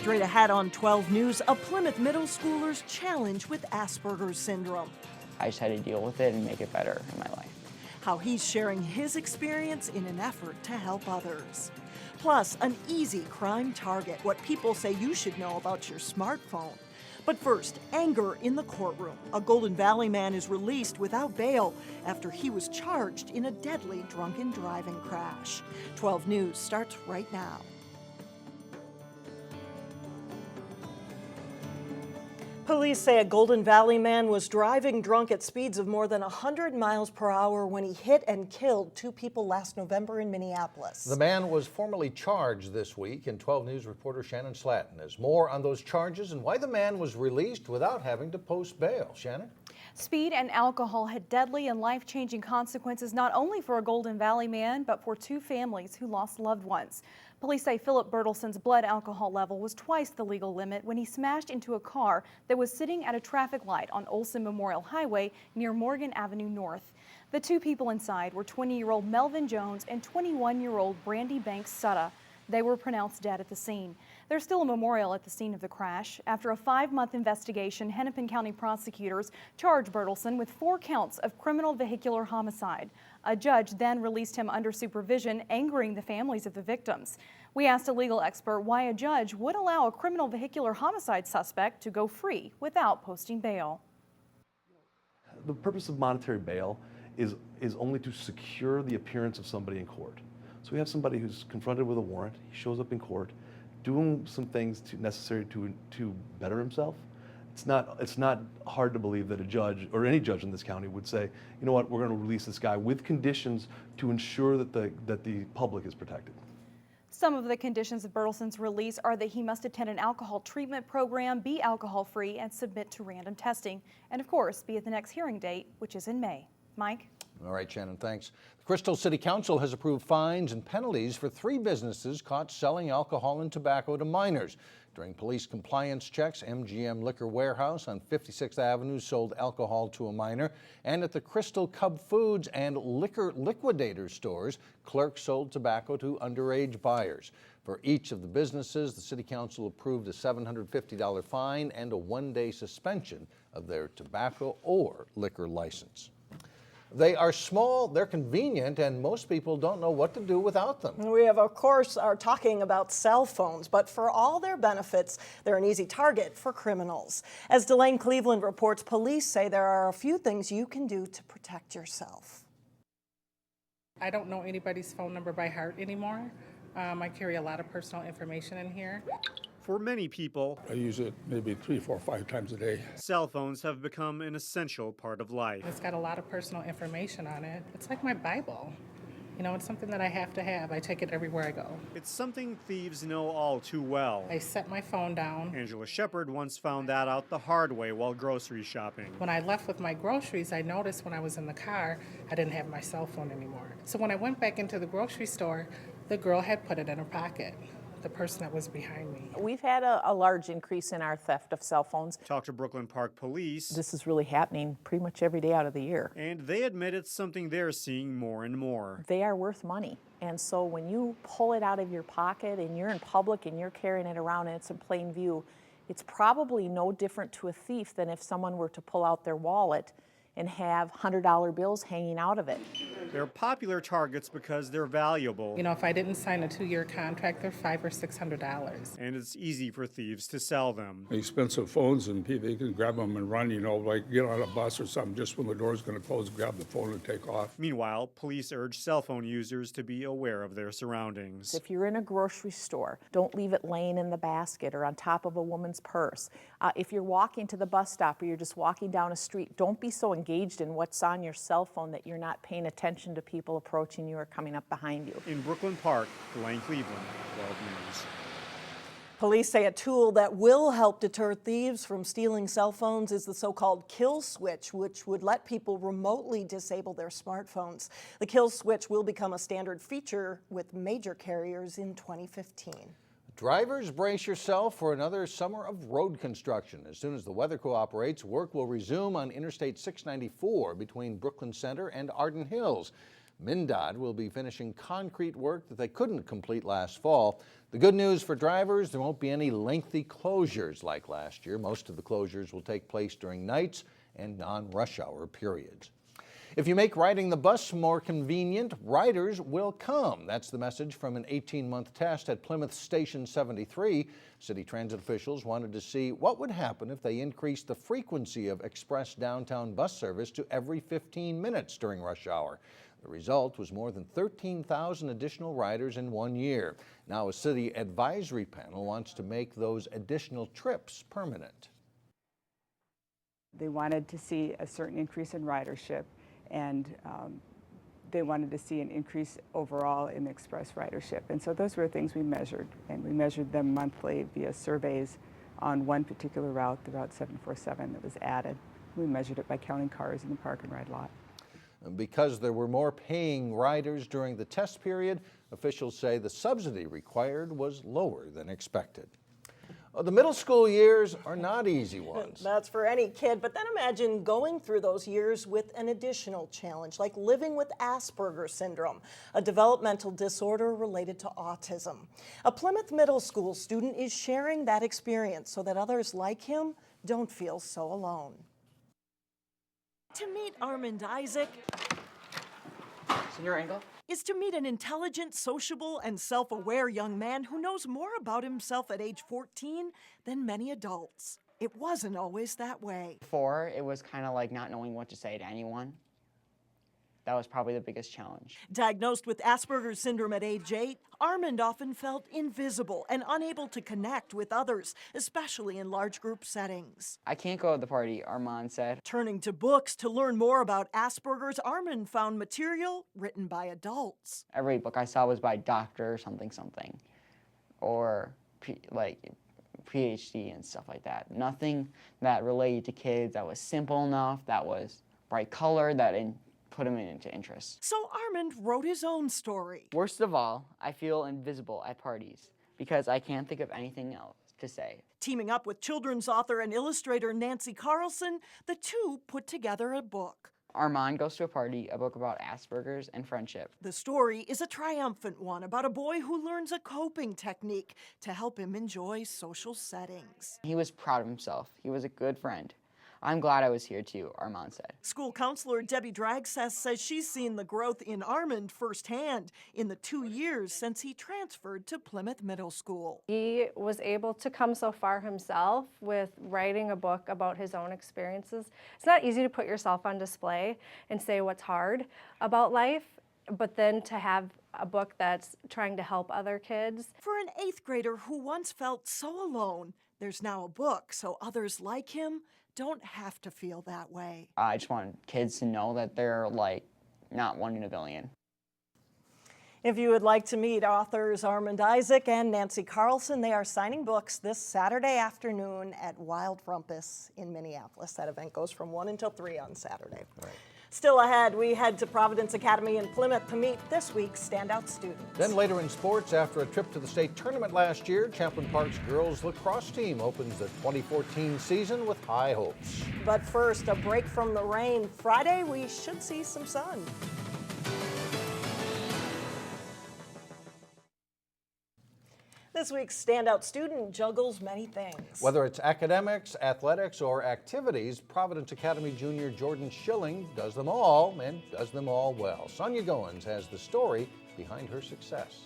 Straight ahead on 12 News, a Plymouth middle schooler's challenge with Asperger's syndrome. I just had to deal with it and make it better in my life. How he's sharing his experience in an effort to help others. Plus, an easy crime target, what people say you should know about your smartphone. But first, anger in the courtroom. A Golden Valley man is released without bail after he was charged in a deadly drunken driving crash. 12 News starts right now. Police say a Golden Valley man was driving drunk at speeds of more than 100 miles per hour when he hit and killed two people last November in Minneapolis. The man was formally charged this week, and 12 News reporter Shannon Slatton has more on those charges and why the man was released without having to post bail. Shannon? Speed and alcohol had deadly and life-changing consequences not only for a Golden Valley man, but for two families who lost loved ones. Police say Philip Bertelson's blood alcohol level was twice the legal limit when he smashed into a car that was sitting at a traffic light on Olson Memorial Highway near Morgan Avenue North. The two people inside were 20-year-old Melvin Jones and 21-year-old Brandy Banks Sutta. They were pronounced dead at the scene. There's still a memorial at the scene of the crash. After a 5-month investigation, Hennepin County prosecutors charged Bertelson with 4 counts of criminal vehicular homicide. A judge then released him under supervision, angering the families of the victims. We asked a legal expert why a judge would allow a criminal vehicular homicide suspect to go free without posting bail. The purpose of monetary bail is only to secure the appearance of somebody in court. So we have somebody who's confronted with a warrant, he shows up in court, doing some things necessary to better himself. It's not hard to believe that a judge, or any judge in this county, would say, you know what, we're going to release this guy with conditions to ensure that the public is protected. Some of the conditions of Bertelson's release are that he must attend an alcohol treatment program, be alcohol-free, and submit to random testing. And of course, be at the next hearing date, which is in May. Mike? All right, Shannon, thanks. The Crystal City Council has approved fines and penalties for 3 businesses caught selling alcohol and tobacco to minors. During police compliance checks, MGM Liquor Warehouse on 56th Avenue sold alcohol to a minor, and at the Crystal Cub Foods and Liquor Liquidator stores, clerks sold tobacco to underage buyers. For each of the businesses, the City Council approved a $750 fine and a 1-day suspension of their tobacco or liquor license. They are small, they're convenient, and most people don't know what to do without them. We have, of course, are talking about cell phones, but for all their benefits, they're an easy target for criminals. As Delane Cleveland reports, police say there are a few things you can do to protect yourself. I don't know anybody's phone number by heart anymore. I carry a lot of personal information in here. For many people, I use it maybe 3, 4, 5 times a day. Cell phones have become an essential part of life. It's got a lot of personal information on it. It's like my Bible. You know, it's something that I have to have. I take it everywhere I go. It's something thieves know all too well. I set my phone down. Angela Shepard once found that out the hard way while grocery shopping. When I left with my groceries, I noticed when I was in the car, I didn't have my cell phone anymore. So when I went back into the grocery store, the girl had put it in her pocket. The person that was behind me. We've had a large increase in our theft of cell phones. Talked to Brooklyn Park Police. This is really happening pretty much every day out of the year. And they admit it's something they're seeing more and more. They are worth money. And so when you pull it out of your pocket and you're in public and you're carrying it around and it's in plain view, it's probably no different to a thief than if someone were to pull out their wallet and have $100 bills hanging out of it. They're popular targets because they're valuable. You know, if I didn't sign a 2-year contract, they're $500 or $600. And it's easy for thieves to sell them. Expensive phones, and they can grab them and run, you know, like get on a bus or something, just when the door's going to close, grab the phone and take off. Meanwhile, police urge cell phone users to be aware of their surroundings. If you're in a grocery store, don't leave it laying in the basket or on top of a woman's purse. If you're walking to the bus stop or you're just walking down a street, don't be so engaged in what's on your cell phone that you're not paying attention to people approaching you or coming up behind you. In Brooklyn Park, Delane Cleveland, 12 News. Police say a tool that will help deter thieves from stealing cell phones is the so-called kill switch, which would let people remotely disable their smartphones. The kill switch will become a standard feature with major carriers in 2015. Drivers, brace yourself for another summer of road construction. As soon as the weather cooperates, work will resume on Interstate 694 between Brooklyn Center and Arden Hills. MnDOT will be finishing concrete work that they couldn't complete last fall. The good news for drivers, there won't be any lengthy closures like last year. Most of the closures will take place during nights and non-rush hour periods. If you make riding the bus more convenient, riders will come. That's the message from an 18-month test at Plymouth Station 73. City transit officials wanted to see what would happen if they increased the frequency of express downtown bus service to every 15 minutes during rush hour. The result was more than 13,000 additional riders in 1 year. Now a city advisory panel wants to make those additional trips permanent. They wanted to see a certain increase in ridership, and they wanted to see an increase overall in express ridership. And so those were things we measured, and we measured them monthly via surveys on one particular route, the Route 747 that was added. We measured it by counting cars in the park and ride lot. Because there were more paying riders during the test period, officials say the subsidy required was lower than expected. The middle school years are not easy ones. That's for any kid, but then imagine going through those years with an additional challenge, like living with Asperger's syndrome, a developmental disorder related to autism. A Plymouth middle school student is sharing that experience so that others like him don't feel so alone. To meet Armond Isaak Senior angle. is to meet an intelligent, sociable, and self-aware young man who knows more about himself at age 14 than many adults. It wasn't always that way. Before, it was kind of like not knowing what to say to anyone. That was probably the biggest challenge. Diagnosed with Asperger's syndrome at age 8, Armond often felt invisible and unable to connect with others, especially in large group settings. I can't go to the party, Armand said. Turning to books to learn more about Asperger's, Armond found material written by adults. Every book I saw was by doctor something something, or PhD and stuff like that. Nothing that related to kids, that was simple enough, that was bright color, that put him into interest. So Armond wrote his own story. Worst of all, I feel invisible at parties because I can't think of anything else to say. Teaming up with children's author and illustrator Nancy Carlson, the two put together a book. Armand goes to a party, a book about Asperger's and friendship. The story is a triumphant one about a boy who learns a coping technique to help him enjoy social settings. He was proud of himself. He was a good friend. I'm glad I was here too, Armand said. School counselor Debbie Dragsess says she's seen the growth in Armond firsthand in the 2 years since he transferred to Plymouth Middle School. He was able to come so far himself with writing a book about his own experiences. It's not easy to put yourself on display and say what's hard about life, but then to have a book that's trying to help other kids. For an 8th grader who once felt so alone, there's now a book so others like him don't have to feel that way. I just want kids to know that they're not one in a billion. If you would like to meet authors Armond Isaak and Nancy Carlson, they are signing books this Saturday afternoon at Wild Rumpus in Minneapolis. That event goes from 1 until 3 on Saturday. Right. Still ahead, we head to Providence Academy in Plymouth to meet this week's standout students. Then later in sports, after a trip to the state tournament last year, Champlin Park's girls lacrosse team opens the 2014 season with high hopes. But first, a break from the rain. Friday, we should see some sun. This week's standout student juggles many things. Whether it's academics, athletics, or activities, Providence Academy junior Jordan Schilling does them all and does them all well. Sonia Goins has the story behind her success.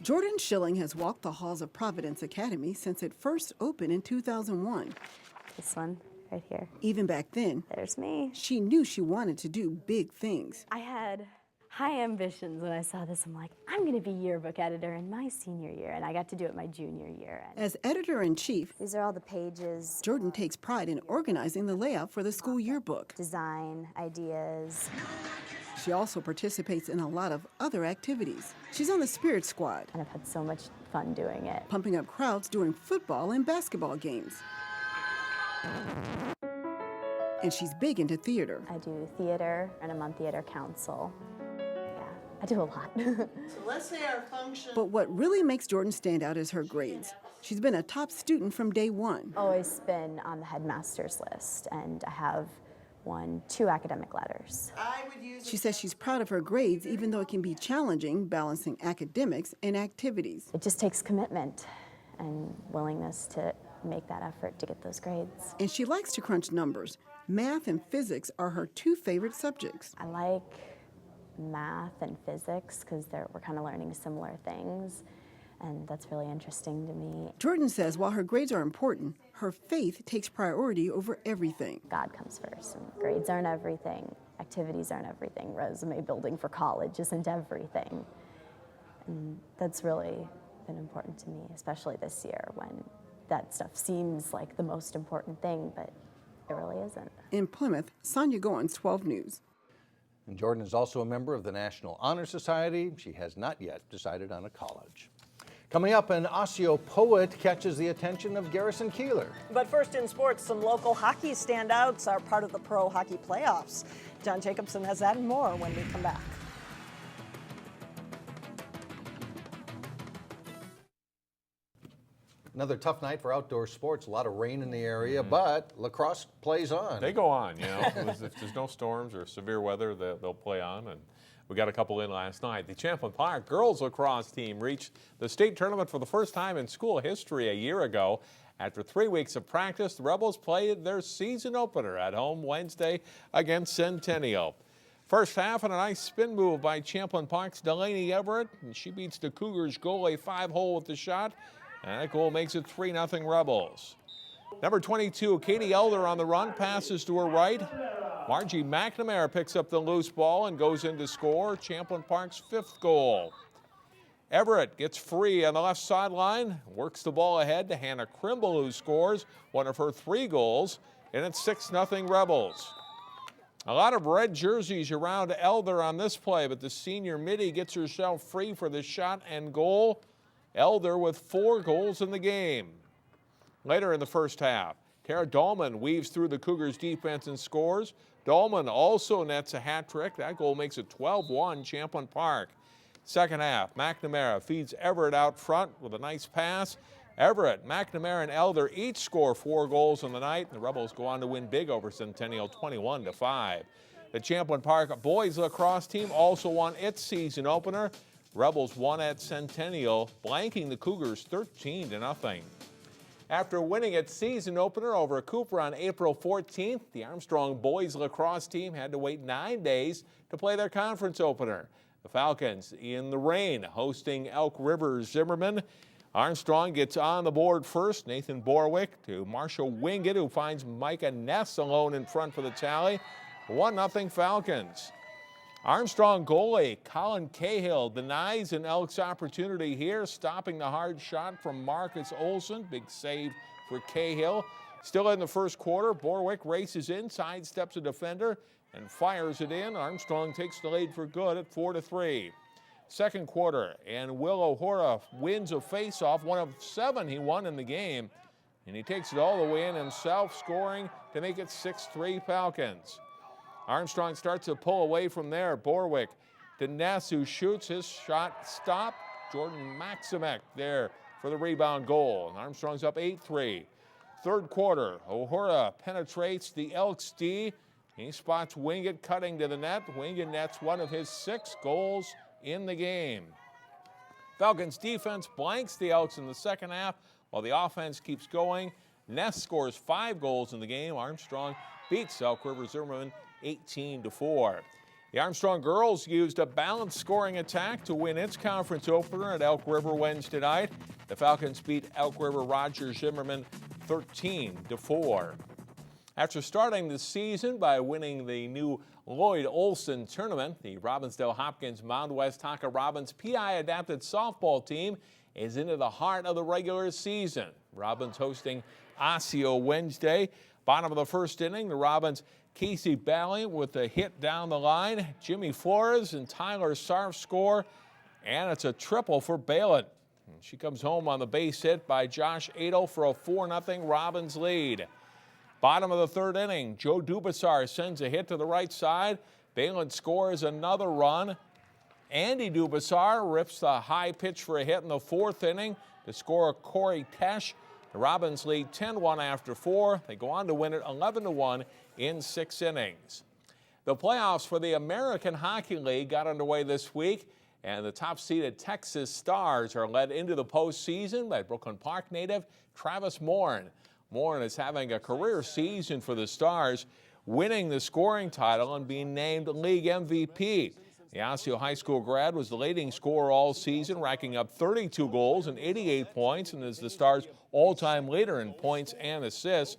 Jordan Schilling has walked the halls of Providence Academy since it first opened in 2001. This one right here. Even back then, there's me. She knew she wanted to do big things. I had high ambitions when I saw this. I'm like, I'm going to be yearbook editor in my senior year, and I got to do it my junior year. As editor-in-chief, these are all the pages. Jordan takes pride in organizing the layout for the school yearbook. Design, ideas. She also participates in a lot of other activities. She's on the Spirit Squad. And I've had so much fun doing it. Pumping up crowds during football and basketball games. And she's big into theater. I do theater, and I'm on theater council. I do a lot. So let's say our function. But what really makes Jordan stand out is her grades. She's been a top student from day one. Always been on the headmaster's list, and I have won 2 academic letters. She says she's proud of her grades, even though it can be challenging balancing academics and activities. It just takes commitment and willingness to make that effort to get those grades. And she likes to crunch numbers. Math and physics are her 2 favorite subjects. I like math and physics because we're kind of learning similar things, and that's really interesting to me. Jordan says while her grades are important, her faith takes priority over everything. God comes first, and grades aren't everything. Activities aren't everything. Resume building for college isn't everything. And that's really been important to me, especially this year when that stuff seems like the most important thing, but it really isn't. In Plymouth, Sonia Goins, 12 News. And Jordan is also a member of the National Honor Society. She has not yet decided on a college. Coming up, an Osseo poet catches the attention of Garrison Keeler. But first in sports, some local hockey standouts are part of the pro hockey playoffs. John Jacobson has that and more when we come back. Another tough night for outdoor sports. A lot of rain in the area, but lacrosse plays on. They go on, you know. If there's no storms or severe weather, they'll play on. And we got a couple in last night. The Champlin Park girls lacrosse team reached the state tournament for the first time in school history a year ago. After 3 weeks of practice, the Rebels played their season opener at home Wednesday against Centennial. First half, and a nice spin move by Champlin Park's Delaney Everett. And she beats the Cougars goalie 5-hole with the shot. And that goal makes it 3-0 Rebels. Number 22, Katie Elder on the run, passes to her right. Margie McNamara picks up the loose ball and goes in to score Champlin Park's 5th goal. Everett gets free on the left sideline, works the ball ahead to Hannah Krimble, who scores one of her 3 goals, and it's 6-0 Rebels. A lot of red jerseys around Elder on this play, but the senior midi gets herself free for the shot and goal. Elder with 4 goals in the game. Later in the first half, Tara Dahlman weaves through the Cougars' defense and scores. Dahlman also nets a hat trick. That goal makes it 12-1 Champlin Park. Second half, McNamara feeds Everett out front with a nice pass. Everett, McNamara, and Elder each score 4 goals in the night. The Rebels go on to win big over Centennial 21-5. The Champlin Park boys lacrosse team also won its season opener. Rebels won at Centennial, blanking the Cougars 13-0. After winning its season opener over Cooper on April 14th, the Armstrong boys lacrosse team had to wait 9 days to play their conference opener. The Falcons in the rain, hosting Elk River Zimmerman. Armstrong gets on the board first. Nathan Borwick to Marshall Wingett, who finds Micah Ness alone in front for the tally. 1-0 Falcons. Armstrong goalie Colin Cahill denies an Elks opportunity here, stopping the hard shot from Marcus Olson. Big save for Cahill. Still in the first quarter, Borwick races in, sidesteps a defender, and fires it in. Armstrong takes the lead for good at 4-3. Second quarter, and Will O'Hora wins a face-off, one of 7 he won in the game, and he takes it all the way in himself, scoring to make it 6-3 Falcons. Armstrong starts to pull away from there. Borwick to Ness, who shoots. His shot stopped. Jordan Maximek there for the rebound goal. And Armstrong's up 8-3. Third quarter, O'Hora penetrates the Elks D. He spots Wingett cutting to the net. Wingett nets one of his 6 goals in the game. Falcons defense blanks the Elks in the second half while the offense keeps going. Ness scores 5 goals in the game. Armstrong beats Elk River Zimmerman 18-4. The Armstrong girls used a balanced scoring attack to win its conference opener at Elk River Wednesday night. The Falcons beat Elk River Rogers Zimmerman 13-4. After starting the season by winning the new Lloyd Olson tournament, the Robbinsdale Hopkins Mound West Taka Robbins PI adapted softball team is into the heart of the regular season. Robbins hosting Osseo Wednesday. Bottom of the first inning, the Robins Casey Bally with a hit down the line. Jimmy Flores and Tyler Sarf score, and it's a triple for Balin. She comes home on the base hit by Josh Adel for a 4-0 Robins lead. Bottom of the third inning, Joe Dubasar sends a hit to the right side. Balin scores another run. Andy Dubasar rips the high pitch for a hit in the fourth inning to score a Corey Tesh. The Robins lead 10-1 after 4. They go on to win it 11-1 in 6 innings. The playoffs for the American Hockey League got underway this week, and the top-seeded Texas Stars are led into the postseason by Brooklyn Park native Travis Morin. Morin is having a career season for the Stars, winning the scoring title and being named league MVP. The Osseo High School grad was the leading scorer all season, racking up 32 goals and 88 points, and is the Stars' all-time leader in points and assists.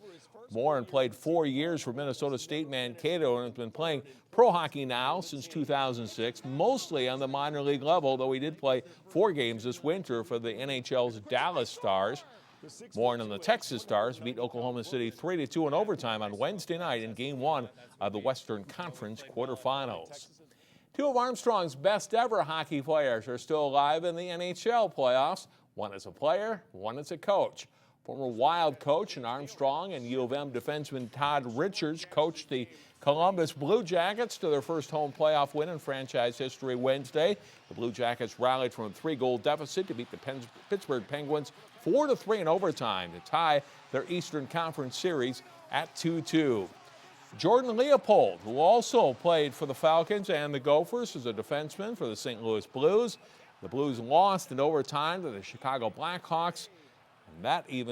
Morin played 4 years for Minnesota State Mankato and has been playing pro hockey now since 2006, mostly on the minor league level, though he did play 4 games this winter for the NHL's Dallas Stars. Morin and the Texas Stars beat Oklahoma City 3-2 in overtime on Wednesday night in Game 1 of the Western Conference quarterfinals. 2 of Armstrong's best ever hockey players are still alive in the NHL playoffs. One is a player, one is a coach. Former Wild coach and Armstrong and U of M defenseman Todd Richards coached the Columbus Blue Jackets to their first home playoff win in franchise history Wednesday. The Blue Jackets rallied from a 3-goal deficit to beat the Pittsburgh Penguins 4-3 in overtime to tie their Eastern Conference series at 2-2. Jordan Leopold, who also played for the Falcons and the Gophers as a defenseman for the St. Louis Blues. The Blues lost in overtime to the Chicago Blackhawks, and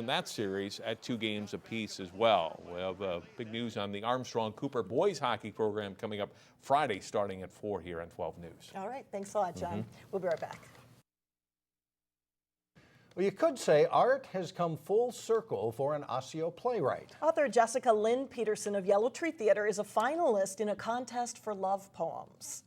that series at 2 games apiece as well. We have big news on the Armstrong Cooper boys hockey program coming up Friday starting at 4 here on 12 News. All right, thanks a lot, John. We'll be right back. Well, you could say art has come full circle for an Osseo playwright. Author Jessica Lynn Peterson of Yellow Tree Theater is a finalist in a contest for love poems.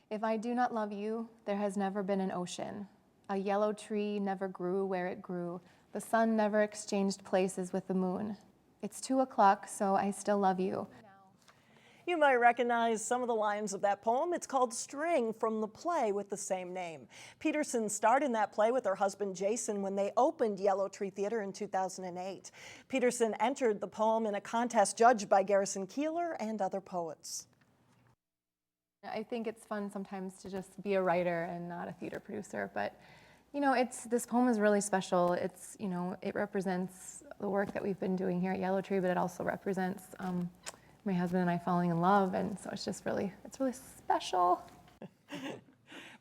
If I do not love you, there has never been an ocean. A yellow tree never grew where it grew. The sun never exchanged places with the moon. It's 2 o'clock, so I still love you. You might recognize some of the lines of that poem. It's called String from the play with the same name. Peterson starred in that play with her husband Jason when they opened Yellow Tree Theater in 2008. Peterson entered the poem in a contest judged by Garrison Keillor and other poets. I think it's fun sometimes to just be a writer and not a theater producer, but you know, this poem is really special. It's, you know, it represents the work that we've been doing here at Yellow Tree, but it also represents my husband and I falling in love, and so it's really special.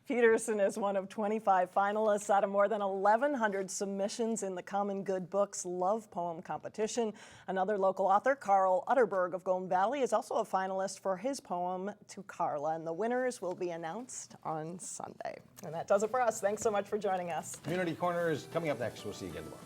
Peterson is one of 25 finalists out of more than 1,100 submissions in the Common Good Books Love Poem Competition. Another local author, Carl Utterberg of Golden Valley, is also a finalist for his poem To Carla, and the winners will be announced on Sunday. And that does it for us. Thanks so much for joining us. Community Corner is coming up next. We'll see you again tomorrow.